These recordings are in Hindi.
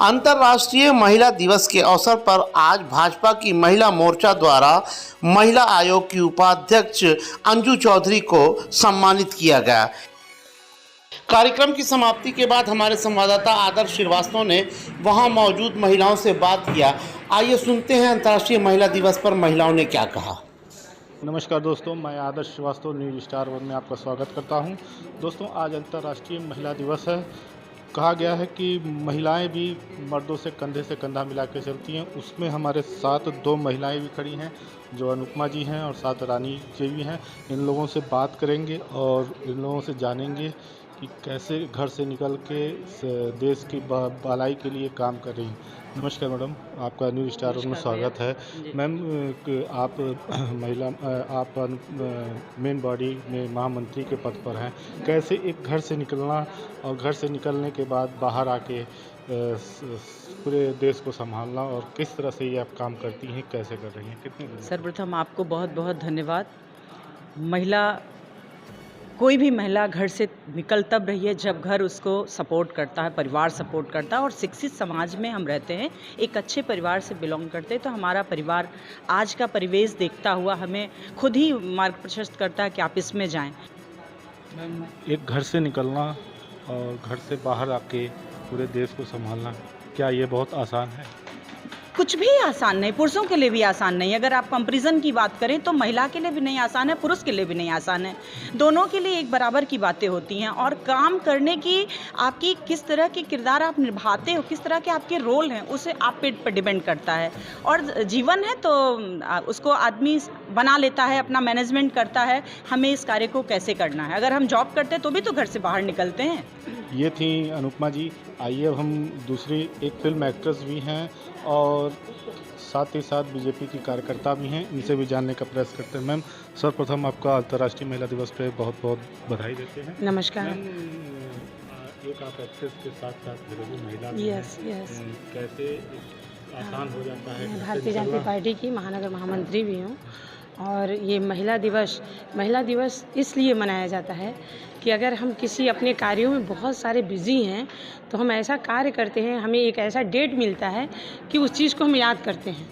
अंतर्राष्ट्रीय महिला दिवस के अवसर पर आज भाजपा की महिला मोर्चा द्वारा महिला आयोग की उपाध्यक्ष अंजू चौधरी को सम्मानित किया गया। कार्यक्रम की समाप्ति के बाद हमारे संवाददाता आदर्श श्रीवास्तव ने वहां मौजूद महिलाओं से बात किया। आइए सुनते हैं अंतर्राष्ट्रीय महिला दिवस पर महिलाओं ने क्या कहा। नमस्कार दोस्तों, मैं आदर्श श्रीवास्तव न्यूज स्टार वन में आपका स्वागत करता हूं। दोस्तों, आज अंतर्राष्ट्रीय महिला दिवस है। कहा गया है कि महिलाएं भी मर्दों से कंधे से कंधा मिला के चलती हैं। उसमें हमारे साथ दो महिलाएं भी खड़ी हैं, जो अनुपमा जी हैं और साथ रानी जी भी हैं। इन लोगों से बात करेंगे और इन लोगों से जानेंगे कि कैसे घर से निकल के देश की भलाई के लिए काम कर रही हैं। नमस्कार मैडम, आपका न्यूज स्टार में स्वागत है। मैम, आप महिला आप मेन बॉडी में महामंत्री के पद पर हैं। कैसे एक घर से निकलना और घर से निकलने के बाद बाहर आके पूरे देश को संभालना, और किस तरह से ये आप काम करती हैं, कैसे कर रही हैं, कितने? सर्वप्रथम आपको बहुत बहुत धन्यवाद। कोई भी महिला घर से निकल तब रही है जब घर उसको सपोर्ट करता है, परिवार सपोर्ट करता है। और शिक्षित समाज में हम रहते हैं, एक अच्छे परिवार से बिलोंग करते हैं, तो हमारा परिवार आज का परिवेश देखता हुआ हमें खुद ही मार्ग प्रशस्त करता है कि आप इसमें जाएं। मैम, एक घर से निकलना और घर से बाहर आके पूरे देश को संभालना, क्या ये बहुत आसान है? कुछ भी आसान नहीं, पुरुषों के लिए भी आसान नहीं। अगर आप कंपैरिजन की बात करें तो महिला के लिए भी नहीं आसान है, पुरुष के लिए भी नहीं आसान है। दोनों के लिए एक बराबर की बातें होती हैं, और काम करने की आपकी किस तरह के किरदार आप निभाते हो, किस तरह के आपके रोल हैं, उसे आप पे पर डिपेंड करता है। और जीवन है तो उसको आदमी बना लेता है, अपना मैनेजमेंट करता है, हमें इस कार्य को कैसे करना है। अगर हम जॉब करते तो भी तो घर से बाहर निकलते हैं। ये थी अनुपमा जी। आइए अब हम दूसरी एक फिल्म एक्ट्रेस भी हैं और साथ ही साथ बीजेपी की कार्यकर्ता भी हैं, इनसे भी जानने का प्रयास करते हैं। मैम, सर्वप्रथम आपका अंतर्राष्ट्रीय महिला दिवस पे बहुत बहुत बधाई देते हैं। नमस्कार। एक आप एक्ट्रेस के साथ साथ घरेलू महिला भी यस हैं। कैसे आसान हो जाता है? भारतीय जनता पार्टी की महानगर महामंत्री भी हूँ, और ये महिला दिवस इसलिए मनाया जाता है कि अगर हम किसी अपने कार्यों में बहुत सारे बिज़ी हैं तो हम ऐसा कार्य करते हैं, हमें एक ऐसा डेट मिलता है कि उस चीज़ को हम याद करते हैं।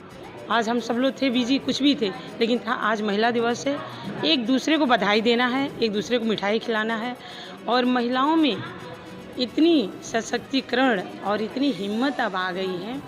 आज हम सब लोग थे बिज़ी, कुछ भी थे, लेकिन था आज महिला दिवस है। एक दूसरे को बधाई देना है, एक दूसरे को मिठाई खिलाना है। और महिलाओं में इतनी सशक्तिकरण और इतनी हिम्मत अब आ गई है,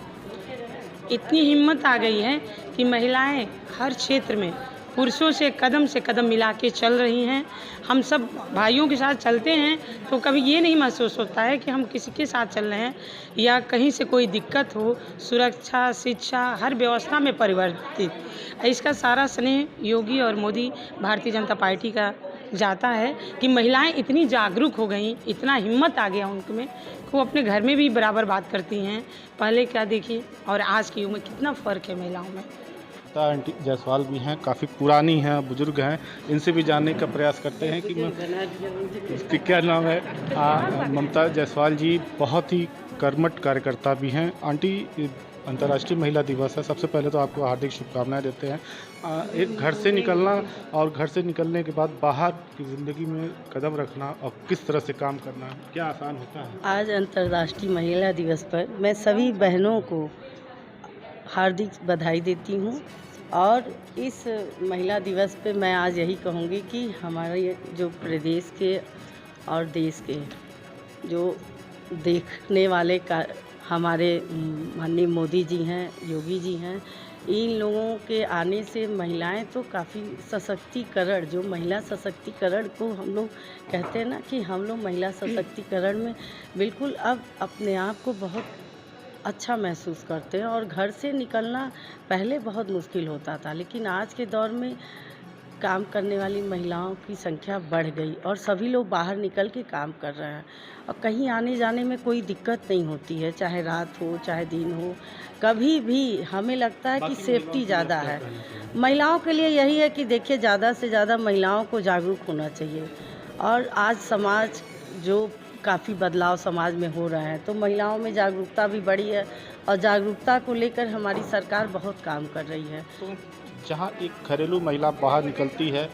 इतनी हिम्मत आ गई है कि महिलाएं हर क्षेत्र में पुरुषों से कदम मिला के चल रही हैं। हम सब भाइयों के साथ चलते हैं तो कभी ये नहीं महसूस होता है कि हम किसी के साथ चल रहे हैं या कहीं से कोई दिक्कत हो। सुरक्षा, शिक्षा, हर व्यवस्था में परिवर्तित। इसका सारा स्नेह योगी और मोदी भारतीय जनता पार्टी का जाता है कि महिलाएं इतनी जागरूक हो गई, इतना हिम्मत आ गया उनमें कि वो अपने घर में भी बराबर बात करती हैं। पहले क्या देखिए और आज की उम्र कितना फ़र्क है महिलाओं में। आंटी जायसवाल भी हैं, काफ़ी पुरानी हैं, बुजुर्ग हैं, इनसे भी जानने का प्रयास करते हैं कि उसकी क्या नाम है। ममता जायसवाल जी बहुत ही कर्मठ कार्यकर्ता भी हैं। आंटी, अंतर्राष्ट्रीय महिला दिवस है, सबसे पहले तो आपको हार्दिक शुभकामनाएं देते हैं। एक घर से निकलना और घर से निकलने के बाद बाहर की ज़िंदगी में कदम रखना और किस तरह से काम करना, क्या आसान होता है? आज अंतर्राष्ट्रीय महिला दिवस पर मैं सभी बहनों को हार्दिक बधाई देती हूँ। और इस महिला दिवस पे मैं आज यही कहूँगी कि हमारे जो प्रदेश के और देश के जो देखने वाले का हमारे माननीय मोदी जी हैं, योगी जी हैं, इन लोगों के आने से महिलाएं तो काफ़ी सशक्तिकरण, जो महिला सशक्तिकरण को हम लोग कहते हैं ना कि हम लोग महिला सशक्तिकरण में बिल्कुल अब अपने आप को बहुत अच्छा महसूस करते हैं। और घर से निकलना पहले बहुत मुश्किल होता था, लेकिन आज के दौर में काम करने वाली महिलाओं की संख्या बढ़ गई और सभी लोग बाहर निकल के काम कर रहे हैं। और कहीं आने जाने में कोई दिक्कत नहीं होती है, चाहे रात हो चाहे दिन हो, कभी भी हमें लगता है कि सेफ्टी ज़्यादा है। महिलाओं के लिए यही है कि देखिए, ज़्यादा से ज़्यादा महिलाओं को जागरूक होना चाहिए। और आज समाज जो काफ़ी बदलाव समाज में हो रहा है, तो महिलाओं में जागरूकता भी बढ़ी है, और जागरूकता को लेकर हमारी सरकार बहुत काम कर रही है। तो जहाँ एक घरेलू महिला बाहर निकलती है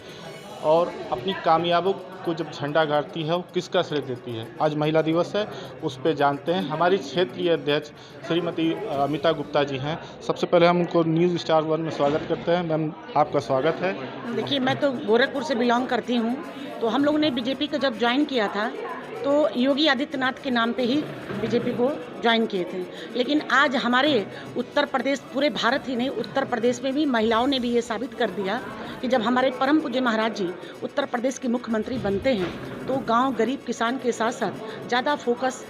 और अपनी कामयाबों को जब झंडा गाड़ती है वो किसका श्रेय देती है। आज महिला दिवस है, उस पर जानते हैं। हमारी क्षेत्रीय अध्यक्ष श्रीमती अमिता गुप्ता जी हैं। सबसे पहले हम उनको न्यूज़ स्टार 1 में स्वागत करते हैं। मैम, आपका स्वागत है। देखिए, मैं तो गोरखपुर से बिलोंग करती हूँ, तो हम लोगों ने बीजेपी को जब ज्वाइन किया था तो योगी आदित्यनाथ के नाम पे ही बीजेपी को ज्वाइन किए थे। लेकिन आज हमारे उत्तर प्रदेश, पूरे भारत ही नहीं, उत्तर प्रदेश में भी महिलाओं ने भी ये साबित कर दिया कि जब हमारे परम पूज्य महाराज जी उत्तर प्रदेश के मुख्यमंत्री बनते हैं तो गांव, गरीब, किसान के साथ साथ ज़्यादा फोकस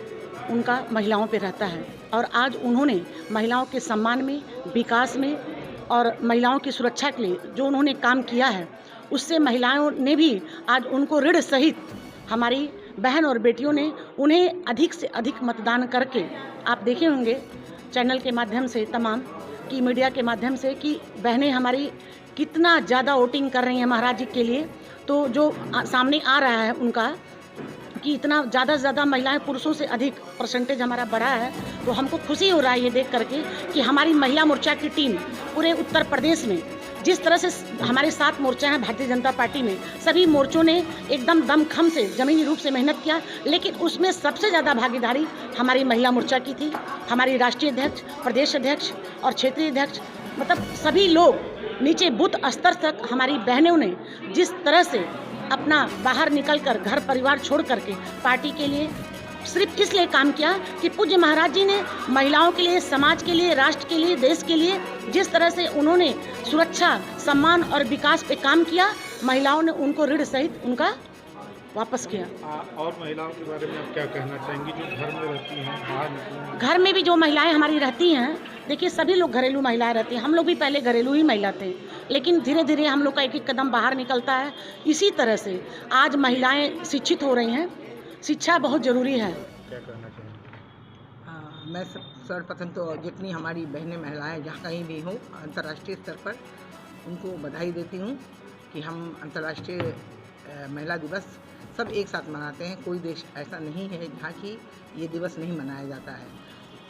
उनका महिलाओं पे रहता है। और आज उन्होंने महिलाओं के सम्मान में, विकास में और महिलाओं की सुरक्षा के लिए जो उन्होंने काम किया है, उससे महिलाओं ने भी आज उनको ऋण सहित, हमारी बहन और बेटियों ने उन्हें अधिक से अधिक मतदान करके, आप देखे होंगे चैनल के माध्यम से, तमाम की मीडिया के माध्यम से, कि बहनें हमारी कितना ज़्यादा वोटिंग कर रही हैं महाराज जी के लिए। तो जो सामने आ रहा है उनका कि इतना ज़्यादा से ज़्यादा महिलाएं पुरुषों से अधिक परसेंटेज हमारा बढ़ा है, तो हमको खुशी हो रहा है ये देख करके कि हमारी महिला मोर्चा की टीम पूरे उत्तर प्रदेश में, जिस तरह से हमारे 7 मोर्चे हैं भारतीय जनता पार्टी में, सभी मोर्चों ने एकदम दमखम से, ज़मीनी रूप से मेहनत किया। लेकिन उसमें सबसे ज़्यादा भागीदारी हमारी महिला मोर्चा की थी। हमारी राष्ट्रीय अध्यक्ष, प्रदेश अध्यक्ष और क्षेत्रीय अध्यक्ष, मतलब सभी लोग नीचे बूथ स्तर तक हमारी बहनों ने जिस तरह से अपना बाहर निकलकर, घर परिवार छोड़ करके पार्टी के लिए सिर्फ इसलिए काम किया कि पूज्य महाराज जी ने महिलाओं के लिए, समाज के लिए, राष्ट्र के लिए, देश के लिए जिस तरह से उन्होंने सुरक्षा, सम्मान और विकास पे काम किया, महिलाओं ने उनको ऋण सहित उनका वापस किया। और महिलाओं के बारे में आप क्या कहना चाहेंगी जो घर में रहती हैं, बाहर निकलती हैं? घर में भी जो महिलाएं हमारी रहती हैं, देखिए सभी लोग घरेलू महिलाएं रहती हैं। हम लोग भी पहले घरेलू ही महिला थे, लेकिन धीरे धीरे हम लोग का एक एक कदम बाहर निकलता है। इसी तरह से आज महिलाएं शिक्षित हो रही हैं। शिक्षा बहुत ज़रूरी है। क्या कहना चाहेंगे? मैं सर्वप्रथम तो जितनी हमारी बहनें, महिलाएं जहाँ कहीं भी हों अंतर्राष्ट्रीय स्तर पर, उनको बधाई देती हूँ कि हम अंतर्राष्ट्रीय महिला दिवस सब एक साथ मनाते हैं। कोई देश ऐसा नहीं है जहाँ की ये दिवस नहीं मनाया जाता है।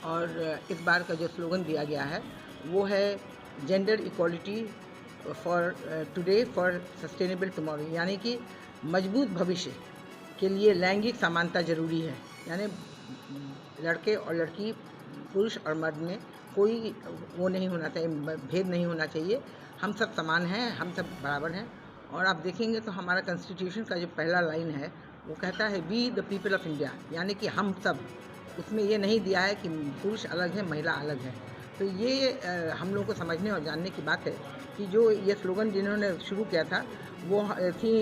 और इस बार का जो स्लोगन दिया गया है वो है gender equality for today for sustainable tomorrow, यानी कि मजबूत भविष्य के लिए लैंगिक समानता जरूरी है। यानी लड़के और लड़की, पुरुष और मर्द में कोई वो नहीं होना चाहिए, भेद नहीं होना चाहिए। हम सब समान हैं, हम सब बराबर हैं। और आप देखेंगे तो हमारा कॉन्स्टिट्यूशन का जो पहला लाइन है वो कहता है we the people of India, यानी कि हम सब। उसमें ये नहीं दिया है कि पुरुष अलग है, महिला अलग है। तो ये हम लोगों को समझने और जानने की बात है कि जो ये स्लोगन जिन्होंने शुरू किया था वो थी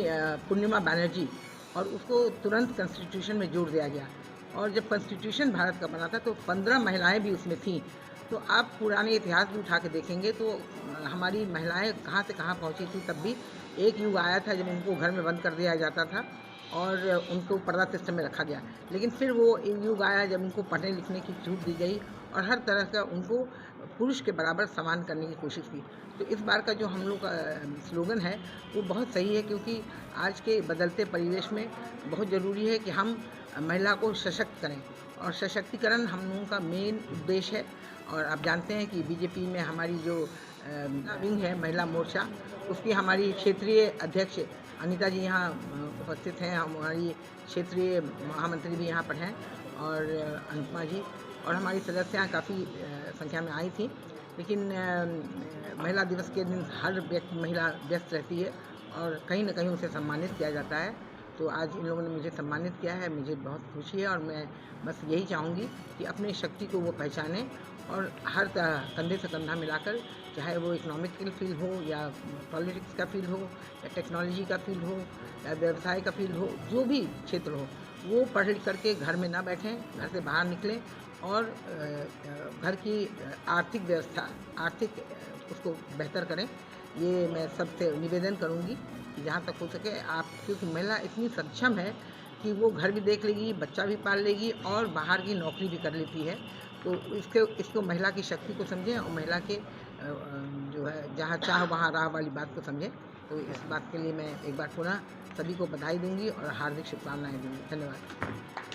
पूर्णिमा बनर्जी, और उसको तुरंत कॉन्स्टिट्यूशन में जोड़ दिया गया। और जब कॉन्स्टिट्यूशन भारत का बना था तो 15 महिलाएं भी उसमें थीं। तो आप पुराने इतिहास भी उठा के देखेंगे तो हमारी महिलाएं कहाँ से कहाँ पहुँची थी। तब भी एक युग आया था जब उनको घर में बंद कर दिया जाता था और उनको पर्दा सिस्टम में रखा गया। लेकिन फिर वो युग आया जब उनको पढ़ने लिखने की छूट दी गई और हर तरह का उनको पुरुष के बराबर समान करने की कोशिश की। तो इस बार का जो हम लोग का स्लोगन है वो बहुत सही है, क्योंकि आज के बदलते परिवेश में बहुत ज़रूरी है कि हम महिला को सशक्त करें। और सशक्तिकरण हम लोगों का मेन उद्देश्य है। और आप जानते हैं कि बीजेपी में हमारी जो विंग है महिला मोर्चा, उसकी हमारी क्षेत्रीय अध्यक्ष अनीता जी यहाँ उपस्थित हैं। हमारी क्षेत्रीय महामंत्री भी यहाँ पर हैं और अनुपमा जी, और हमारी सदस्याँ काफ़ी संख्या में आई थी। लेकिन महिला दिवस के दिन हर व्यक्ति, महिला व्यस्त रहती है और कहीं ना कहीं उसे सम्मानित किया जाता है। तो आज इन लोगों ने मुझे सम्मानित किया है, मुझे बहुत खुशी है। और मैं बस यही चाहूँगी कि अपनी शक्ति को वो पहचानें और हर तरह कंधे से कंधा मिलाकर, चाहे वो इकोनॉमिकल फील्ड हो या पॉलिटिक्स का फील्ड हो या टेक्नोलॉजी का फील्ड हो या व्यवसाय का फील्ड हो, जो भी क्षेत्र हो, वो पढ़ लिख करके घर में ना बैठें, घर से बाहर निकलें और घर की आर्थिक व्यवस्था, आर्थिक उसको बेहतर करें। ये मैं सबसे निवेदन करूँगी कि जहाँ तक हो सके आप, क्योंकि महिला इतनी सक्षम है कि वो घर भी देख लेगी, बच्चा भी पाल लेगी और बाहर की नौकरी भी कर लेती है। तो इसको महिला की शक्ति को समझें और महिला के जो है जहाँ चाह वहाँ राह वाली बात को समझें। तो इस बात के लिए मैं एक बार पुनः सभी को बधाई दूंगी और हार्दिक शुभकामनाएं दूंगी। धन्यवाद।